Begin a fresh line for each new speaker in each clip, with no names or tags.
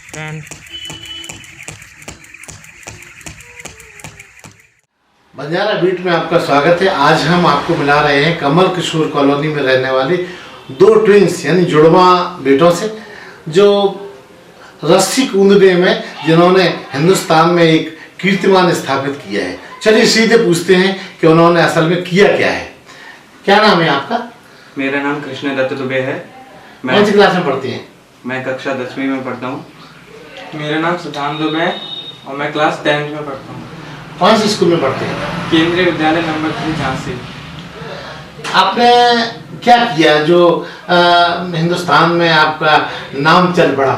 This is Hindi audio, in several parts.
10।
बंजारा बीट में आपका स्वागत है। आज हम आपको मिला रहे हैं कमल किशोर कॉलोनी में रहने वाले दो ट्विंस यानी जुड़वा बेटों से, जो रस्सी कूदने में जिन्होंने हिंदुस्तान में एक कीर्तिमान स्थापित किया है। चलिए सीधे पूछते हैं कि उन्होंने असल में किया क्या है। क्या नाम है आपका?
मेरा नाम कृष्ण दत्त दुबे है।
कौन सी क्लास में पढ़ती हैं?
मैं कक्षा 10वीं में पढ़ता हूँ।
मेरा नाम सिद्धांत दुबे है और मैं क्लास 10th में पढ़ता हूँ।
कौन से स्कूल में पढ़ते हैं?
केंद्रीय विद्यालय नंबर 3 झांसी।
आपने क्या किया जो हिंदुस्तान में आपका नाम चल पड़ा?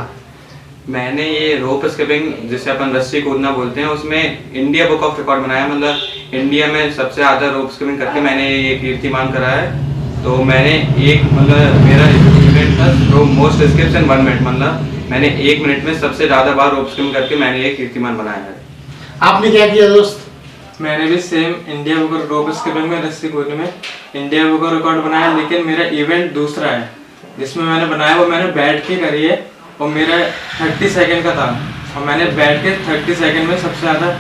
मैंने ये रोप स्किपिंग जिसे अपन रस्सी कूदना बोलते हैं उसमें इंडिया बुक ऑफ रिकॉर्ड बनाया। मतलब इंडिया में सबसे ज़्यादा रोप स्किपिंग करके मैंने ये कीर्तिमान करा है। तो मैंने मेरा इवेंट था मोस्ट स्किप्स इन 1 मिनट। मतलब मैंने 1 मिनट में सबसे ज़्यादा बार रोप स्किपिंग करके मैंने ये कीर्तिमान बनाया है।
आपने क्या किया दोस्त?
मैंने भी सेम इंडिया बुक रोप स्किपिंग में रस्सी कूदने में इंडिया बुक रिकॉर्ड बनाया, लेकिन मेरा इवेंट दूसरा है। जिसमें मैंने बनाया वो मैंने बैठ के करी है और मेरा 30 सेकंड का था और मैंने बैठ के 30 सेकंड में सबसे ज़्यादा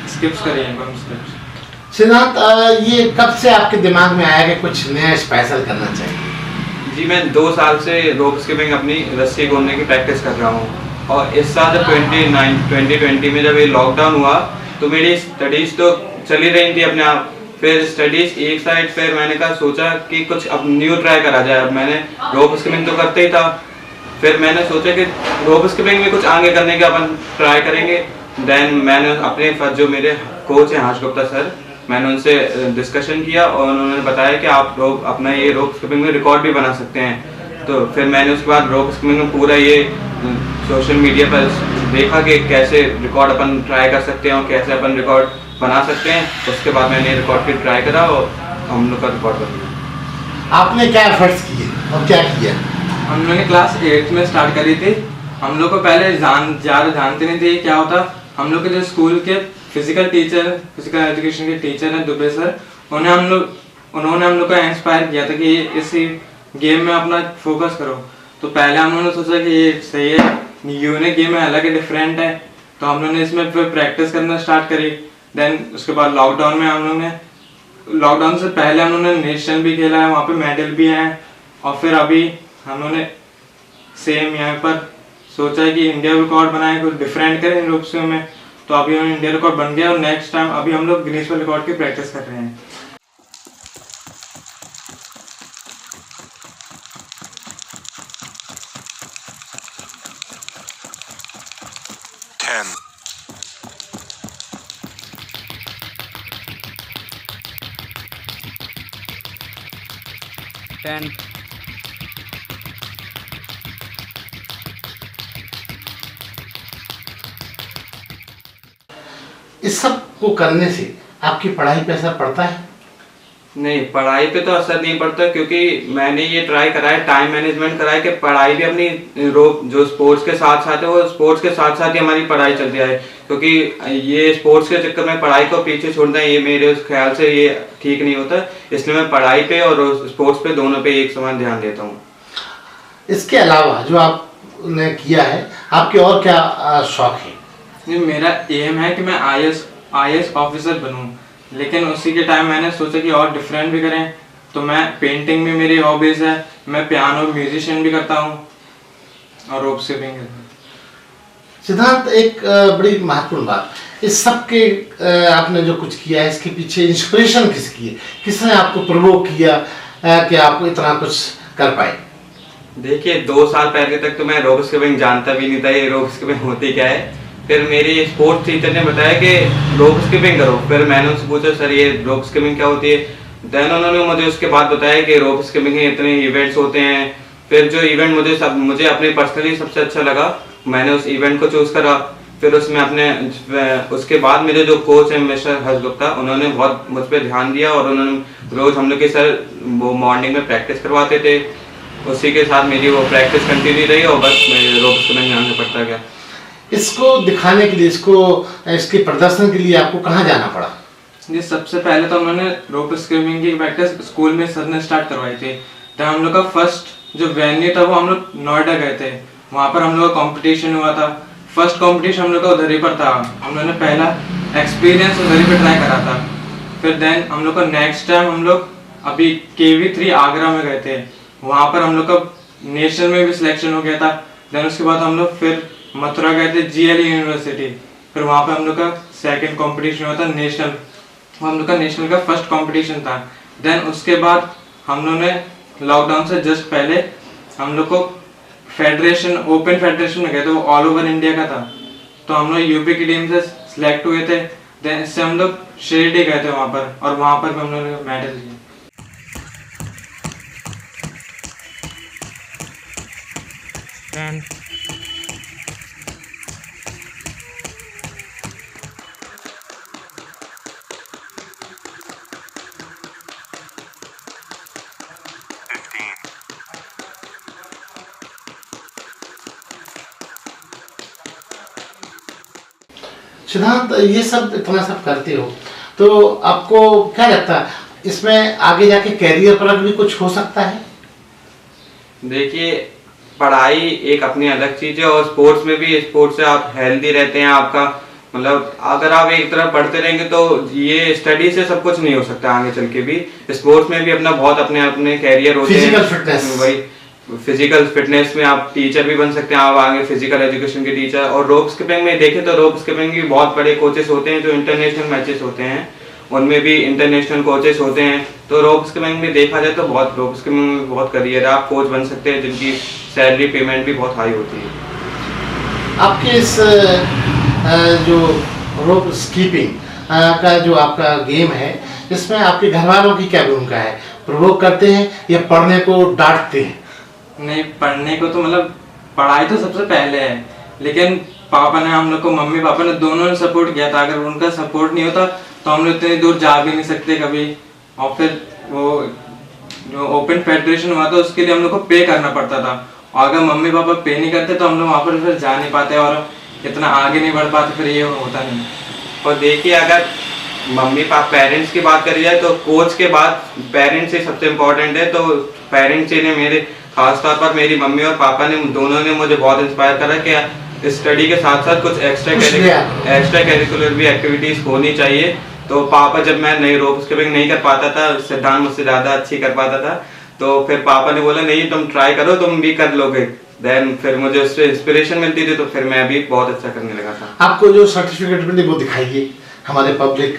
स्किप्स करी हैं। कम स्किप्स।
सिद्धांत, ये कब से आपके दिमाग में आया कि कुछ नया स्पेशल करना चाहिए?
जी, मैं 2 साल से रोप स्किपिंग अपनी रस्सी कूदने की प्रैक्टिस कर रहा हूँ और इस साल 2020 में जब ये लॉकडाउन हुआ तो मेरी स्टडीज़ तो चली रही थी अपने आप। फिर स्टडीज़ एक साइड, फिर मैंने कहा सोचा कि कुछ अब न्यू ट्राई करा जाए। अब मैंने रोप स्किपिंग तो करते ही था, फिर मैंने सोचा कि रोप स्किपिंग में कुछ आगे करने का अपन ट्राई करेंगे। देन मैंने अपने जो मेरे कोच हैं हर्ष गुप्ता सर, मैंने उनसे डिस्कशन किया और उन्होंने बताया कि आप अपना ये रोप स्किपिंग में रिकॉर्ड भी बना सकते हैं। तो फिर मैंने उसके बाद रोप स्किपिंग में पूरा ये सोशल मीडिया पर देखा कि कैसे रिकॉर्ड अपन ट्राई कर सकते हैं और कैसे अपन रिकॉर्ड बना सकते हैं। उसके बाद मैंने रिकॉर्ड की ट्राई करा और हम लोग का रिकॉर्ड बन गया।
आपने क्या एफर्ट्स किए और क्या किया?
हम लोगों ने क्लास 8 में स्टार्ट करी थी। हम लोग को पहले ज़्यादा जानते नहीं थे क्या होता। हम लोग के जो स्कूल के फिजिकल एजुकेशन के टीचर हैं दुबे सर, उन्होंने हम लोग को इंस्पायर किया था कि इसी गेम में अपना फोकस करो। तो पहले हम लोगों ने सोचा कि ये सही है, यूनिक गेम है, अलग है, डिफरेंट है। तो हम लोगों ने इसमें फिर प्रैक्टिस करना स्टार्ट करी। देन उसके बाद लॉकडाउन से पहले हम लोगों ने नेशनल भी खेला है, वहाँ पे मेडल भी हैं। और फिर अभी हम लोगों ने सेम यहाँ पर सोचा है कि इंडिया रिकॉर्ड बनाए, कुछ डिफरेंट करें रूप से में। तो अभी हम इंडिया रिकॉर्ड बन गया और नेक्स्ट टाइम अभी हम लोग गिनीज वर्ल्ड रिकॉर्ड की प्रैक्टिस कर रहे हैं।
Ten.
इस सब को करने से आपकी पढ़ाई पे असर पड़ता है?
नहीं, पढ़ाई पे तो असर नहीं पड़ता क्योंकि मैंने ये ट्राई करा है, टाइम मैनेजमेंट करा है कि पढ़ाई भी अपनी जो स्पोर्ट्स के साथ साथ है वो स्पोर्ट्स के साथ साथ ही हमारी पढ़ाई चलती है। क्योंकि ये स्पोर्ट्स के चक्कर में पढ़ाई को पीछे छोड़ना ये मेरे ख्याल से ये ठीक नहीं होता। इसलिए मैं पढ़ाई पे और स्पोर्ट्स पे दोनों पे एक समान ध्यान देता हूँ।
इसके अलावा जो आपने किया है, आपके और क्या शौक है?
मेरा एम है कि मैं IAS ऑफिसर बनूं, लेकिन उसी के टाइम मैंने सोचा कि और डिफरेंट भी करें। तो मैं पेंटिंग भी मेरी हॉबीज है, मैं पियानो म्यूजिशियन भी करता हूँ और रोप स्किपिंग करता हूँ।
सिद्धांत, एक बड़ी महत्वपूर्ण बात, इस सब के आपने जो कुछ किया है इसके पीछे इंस्पिरेशन किसकी है? किसने आपको प्रोवोक किया कि आप इतना कुछ कर पाए?
देखिए, 2 साल पहले तक तो मैं रोप स्किपिंग जानता भी नहीं था ये रोप स्किपिंग होती क्या है। फिर मेरी स्पोर्ट्स टीचर ने बताया कि रोप स्किपिंग करो। फिर मैंने उनसे पूछा सर ये रोप स्किपिंग क्या होती है। देन उन्होंने मुझे उसके बाद बताया कि रोप स्किपिंग के इतने इवेंट्स होते हैं। फिर जो इवेंट मुझे अपने पर्सनली सबसे अच्छा लगा, मैंने उस इवेंट को चूज़ करा। फिर उसके बाद मेरे जो कोच हैं मिस्टर हर्ष गुप्ता, उन्होंने बहुत मुझ पर ध्यान दिया और उन्होंने रोज़ हम लोग के सर वो मॉर्निंग में प्रैक्टिस करवाते थे। उसी के साथ मेरी वो प्रैक्टिस कंटिन्यू रही और बस मैं रोप स्किपिंग में आगे बढ़ता गया।
इसको दिखाने के लिए, इसके प्रदर्शन के लिए आपको कहाँ जाना पड़ा?
जी, सबसे पहले तो उन्होंने रोप स्किपिंग की प्रैक्टिस स्कूल में सर ने स्टार्ट करवाई थी। तो हम लोग का फर्स्ट जो वेन्यू था वो हम लोग नोएडा गए थे, वहाँ पर हम लोग का कॉम्पिटिशन हुआ था। फर्स्ट कंपटीशन हम लोग का उधर ही पर था। हम लोगों ने पहला एक्सपीरियंस उधर ही पे ट्राई करा था। फिर देन हम लोग का नेक्स्ट टाइम हम लोग अभी KV3 आगरा में गए थे। वहाँ पर हम लोग का नेशनल में भी सिलेक्शन हो गया था। देन उसके बाद हम लोग फिर मथुरा गए थे GLE यूनिवर्सिटी। फिर वहाँ पर हम लोग का सेकंड कंपटीशन हुआ था नेशनल। हम लोग का नेशनल का फर्स्ट कंपटीशन था। देन उसके बाद हम लोग ने लॉकडाउन से जस्ट पहले हम लोग को फेडरेशन ओपन फेडरेशन में गए थे, वो ऑल ओवर इंडिया का था। तो हम लोग यूपी की टीम से सिलेक्ट हुए थे। देन इससे हम लोग शिरडी गए थे वहाँ पर, और वहाँ पर भी हम लोगों ने मेडल लिए।
सिद्धांत, ये सब इतना सब करते हो तो आपको क्या लगता है इसमें आगे जाके कैरियर पर भी कुछ हो सकता है?
देखिए, पढ़ाई एक अपनी अलग चीज है और स्पोर्ट्स में भी, स्पोर्ट्स से आप हेल्दी रहते हैं। आपका मतलब अगर आप एक तरफ पढ़ते रहेंगे तो ये स्टडी से सब कुछ नहीं हो सकता आगे चल के भी। स्पोर्ट्स में भी अपना बहुत अपने अपने कैरियर होते हैं।
फिजिकल फिटनेस,
वही फिजिकल फिटनेस में आप टीचर भी बन सकते हैं, आप आगे फिजिकल एजुकेशन के टीचर। और रोप स्किपिंग में देखें तो रोप स्किपिंग भी बहुत बड़े कोचेस होते हैं जो इंटरनेशनल मैचेस होते हैं, उनमें भी इंटरनेशनल कोचेस होते हैं। तो रोप स्किपिंग में देखा जाए तो बहुत रोप स्किपिंग में बहुत करियर है, आप कोच बन सकते हैं जिनकी सैलरी पेमेंट भी बहुत हाई होती है।
आपके इस जो रोप स्कीपिंग का जो आपका गेम है, इसमें आपके घर वालों की क्या भूमिका है? प्रवोक करते हैं या पढ़ने को डांटते हैं?
नहीं, पढ़ने को तो मतलब पढ़ाई तो सबसे पहले है, लेकिन पापा ने हम लोग को, मम्मी पापा ने दोनों ने सपोर्ट किया था। अगर उनका सपोर्ट नहीं होता तो हम लोग इतनी दूर जा भी नहीं सकते कभी। और फिर वो जो ओपन फेडरेशन हुआ था उसके लिए हम लोग को पे करना पड़ता था, और अगर मम्मी पापा पे नहीं करते तो हम लोग वहाँ पर फिर जा नहीं पाते और इतना आगे नहीं बढ़ पाते, फिर ये होता नहीं।
और देखिए, अगर मम्मी पापा पेरेंट्स की बात करी जाए तो कोच के बाद पेरेंट्स ही सबसे इम्पोर्टेंट है। तो पेरेंट्स ने मेरे, खासतौर पर मेरी मम्मी और पापा ने, दोनों ने मुझे बहुत इंस्पायर करा कि स्टडी के साथ साथ कुछ एक्स्ट्रा करिकुलर भी एक्टिविटीज होनी चाहिए। तो पापा, जब मैं नई रोप स्किपिंग नहीं कर पाता था, सिद्धांत मुझसे ज़्यादा अच्छी कर पाता था, तो फिर पापा ने बोला नहीं तुम ट्राई करो, तुम भी कर लोगे। देन फिर मुझे उससे इंस्पिरेशन मिलती थी, तो फिर मैं भी बहुत अच्छा करने लगा था।
आपको जो सर्टिफिकेट मिले वो दिखाइए हमारे पब्लिक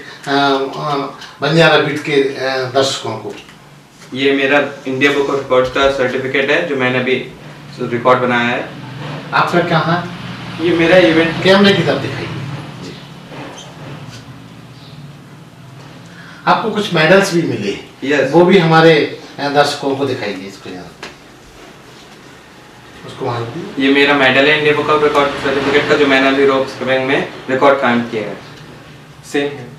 बंजारा बीट के दर्शकों को।
ये मेरा इंडिया बुक ऑफ रिकॉर्ड्स का सर्टिफिकेट है जो मैंने अभी रिकॉर्ड बनाया है।
आपका कहाँ?
ये मेरा इवेंट।
कैमरे की तरफ दिखाइए। आपको कुछ मेडल्स भी मिले,
Yes.
वो भी हमारे दर्शकों को दिखाइए। इसको यहाँ उसको वहाँ रखिए।
ये मेरा मेडल है India book of record certificate का, जो मैंने अभी रोप स्किपिंग में रिकॉर्ड कायम किया है।
सेम है।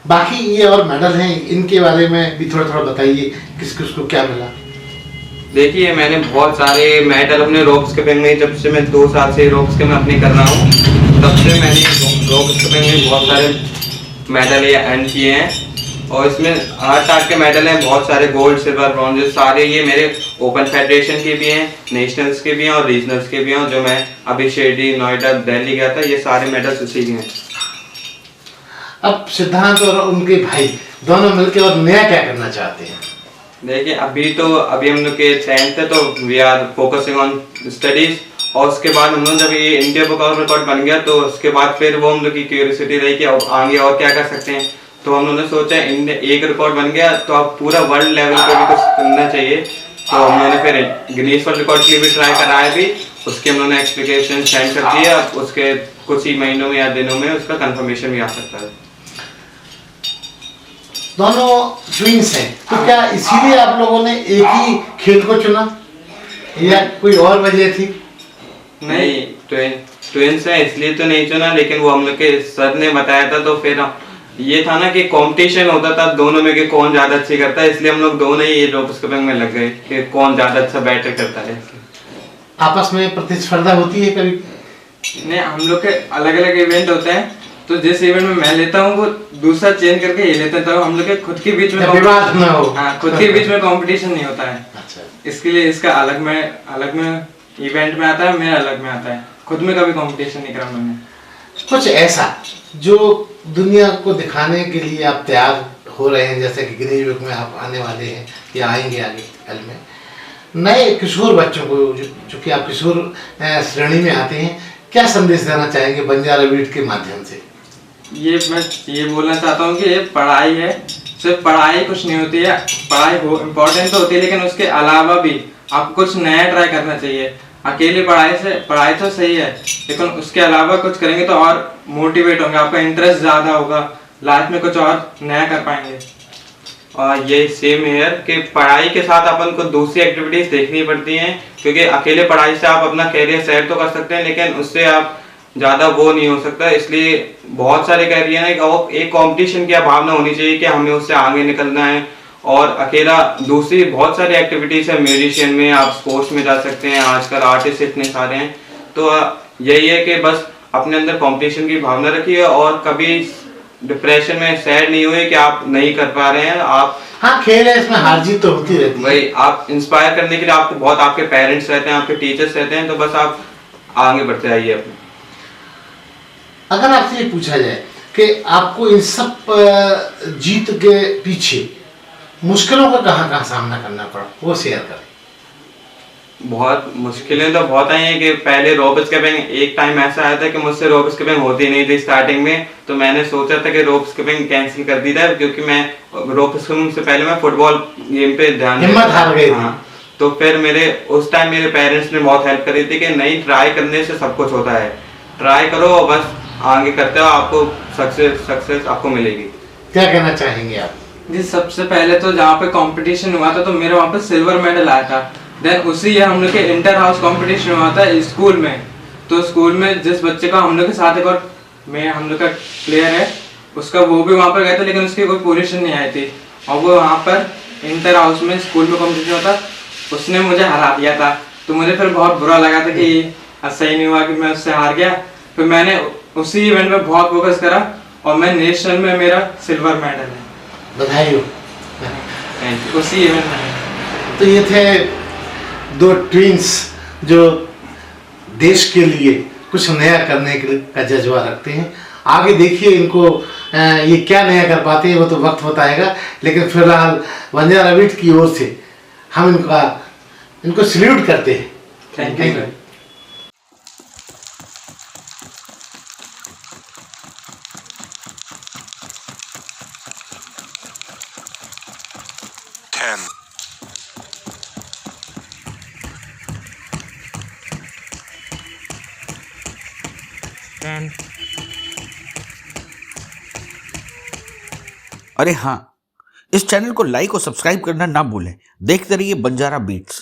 बाकी ये और मेडल हैं, इनके बारे में भी थोड़ा थोड़ा बताइए, किस किस को क्या मिला?
देखिए, मैंने बहुत सारे मेडल अपने रोप स्किपिंग में, जब से मैं 2 साल से रोप स्किपिंग अपनी कर रहा हूँ, तब से मैंने रोप स्किपिंग में बहुत सारे मेडल ये अर्न किए हैं। और इसमें 8 के मेडल हैं, बहुत सारे गोल्ड, सिल्वर, ब्रॉन्ज, सारे ये मेरे ओपन फेडरेशन के भी हैं, नेशनल्स के भी हैं और रीजनल्स के भी हैं। जो मैं अभी शिरडी, नोएडा, दिल्ली गया था, ये सारे मेडल्स उसी के हैं।
अब सिद्धांत और उनके भाई दोनों मिलकर और नया क्या करना चाहते हैं?
देखिए, अभी हम लोग के 10th है, तो we are focusing on studies. और उसके बाद हम लोग जब ये इंडिया बुक ऑफ रिकॉर्ड बन गया, तो उसके बाद फिर वो हम लोग की क्यूरियोसिटी रही कि आगे और क्या कर सकते हैं। तो हम लोगों ने सोचा एक रिकॉर्ड बन गया तो अब पूरा वर्ल्ड लेवल पे भी कुछ करना चाहिए। तो हम लोगों ने फिर गिनीज वर्ल्ड रिकॉर्ड के लिए भी ट्राई कराया भी, उसके हम लोगों ने एप्लीकेशन सेंड कर दिया। अब उसके कुछ ही महीनों में या दिनों में उसका कंफर्मेशन भी आ सकता है।
दोनों ट्विंस हैं, तो क्या इसीलिए आप लोगों ने एक ही खेल को चुना या कोई और वजह थी?
नहीं, ट्विंस हैं इसलिए तो नहीं चुना, लेकिन वो हम लोग के सर ने बताया था। तो फिर ये था ना कि कंपटीशन होता था दोनों में कि कौन ज्यादा अच्छी करता है, इसलिए हम लोग दोनों ही रोप स्किपिंग में लग गए कि कौन ज्यादा अच्छा बैटर करता है।
आपस में प्रतिस्पर्धा होती है कभी?
नहीं, हम लोग के अलग अलग इवेंट होते हैं, तो जिस इवेंट में मैं लेता हूँ वो दूसरा चेंज करके ये लेते हैं, तो हम लोग के खुद के बीच में
विवाद ना हो।
हाँ, खुद के बीच में कंपटीशन नहीं होता है।
अच्छा।
इसके लिए इसका अलग में इवेंट में आता है, मेरा अलग में आता है। खुद में कभी कंपटीशन नहीं करा मैंने।
कुछ ऐसा जो दुनिया को दिखाने के लिए आप तैयार हो रहे हैं, जैसे कि गिनीज बुक में आप आने वाले हैं या आएंगे आगे कल में, नए किशोर बच्चों को जो कि आप किशोर श्रेणी में आते हैं, क्या संदेश देना चाहेंगे बंजारा बीट के माध्यम से?
ये मैं ये बोलना चाहता हूँ कि ये पढ़ाई है, सिर्फ पढ़ाई कुछ नहीं होती है, पढ़ाई इम्पोर्टेंट तो होती है, लेकिन उसके अलावा भी आपको कुछ नया ट्राई करना चाहिए। अकेले पढ़ाई तो सही है, लेकिन उसके अलावा कुछ करेंगे तो और मोटिवेट होंगे, आपका इंटरेस्ट ज़्यादा होगा, लाइफ में कुछ और नया कर पाएंगे।
और ये सेम है कि पढ़ाई के साथ अपन को दूसरी एक्टिविटीज देखनी पड़ती हैं, क्योंकि अकेले पढ़ाई से आप अपना कैरियर सेट तो कर सकते हैं, लेकिन उससे आप ज़्यादा वो नहीं हो सकता। इसलिए बहुत सारे कैरियर हैं, एक कंपटीशन की भावना होनी चाहिए कि हमें उससे आगे निकलना है। और अकेला दूसरी बहुत सारी एक्टिविटीज है, म्यूजिशियन में आप स्पोर्ट्स में जा सकते हैं, आजकल आर्टिस्ट इतने सारे हैं। तो यही है कि बस अपने अंदर कंपटीशन की भावना रखिए और कभी डिप्रेशन में सैड नहीं हुए कि आप नहीं कर पा रहे हैं। आप
हाँ, खेल है, इसमें हार जीत तो होती रहती है।
वही आप इंस्पायर करने के लिए आपको बहुत आपके पेरेंट्स रहते हैं, आपके टीचर्स रहते हैं, तो बस आप आगे बढ़ते आइए अपने।
अगर आपसे ये पूछा जाए कि आपको इन सब जीत के पीछे मुश्किलों का कहाँ सामना करना पड़ा, वो शेयर करें।
बहुत मुश्किलें तो बहुत आई हैं कि पहले रोप स्किपिंग एक टाइम ऐसा आया था कि मुझसे रोप स्किपिंग होती नहीं थी स्टार्टिंग में, तो मैंने सोचा था कि रोप स्किपिंग कैंसिल कर दी था, क्योंकि मैं रोप स्किपिंग से पहले मैं फुटबॉल गेम पे ध्यान
हिम्मत हार गई थी।
हाँ, तो फिर उस टाइम मेरे पेरेंट्स ने बहुत हेल्प करी थी कि नहीं, ट्राई करने से सब कुछ होता है, ट्राई करो और बस आगे करते हो, आपको सक्सेस आपको मिलेगी।
क्या कहना चाहेंगे आप?
जी, सबसे पहले तो जहाँ पे कंपटीशन हुआ था तो मेरे वहाँ पे सिल्वर मेडल आया था। देन उसी ईयर हम लोग के इंटर हाउस कंपटीशन हुआ था स्कूल में, तो स्कूल में जिस बच्चे का हम लोग के साथ एक और हम लोग का प्लेयर है, उसका वो भी वहाँ पर गया था, लेकिन उसकी कोई पोजीशन नहीं आई थी, और वो वहाँ पर इंटर हाउस में स्कूल में कंपटीशन हुआ था, उसने मुझे हरा दिया था। तो मुझे फिर बहुत बुरा लगा था कि सही नहीं हुआ कि मैं उससे हार गया। फिर मैंने उसी इवेंट में बहुत फोकस करा और मैं नेशनल में मेरा सिल्वर मेडल है।
बधाई हो।
उसी इवेंट में।
तो ये थे दो ट्विंस जो देश के लिए कुछ नया करने का जज्बा रखते हैं। आगे देखिए इनको ये क्या नया कर पाते हैं, वो तो वक्त बताएगा, लेकिन फिलहाल बंजारा बीट की ओर से हम इनको सल्यूट करते हैं।
Thank you.
अरे हाँ, इस चैनल को लाइक और सब्सक्राइब करना ना भूलें। देखते रहिए बंजारा बीट्स।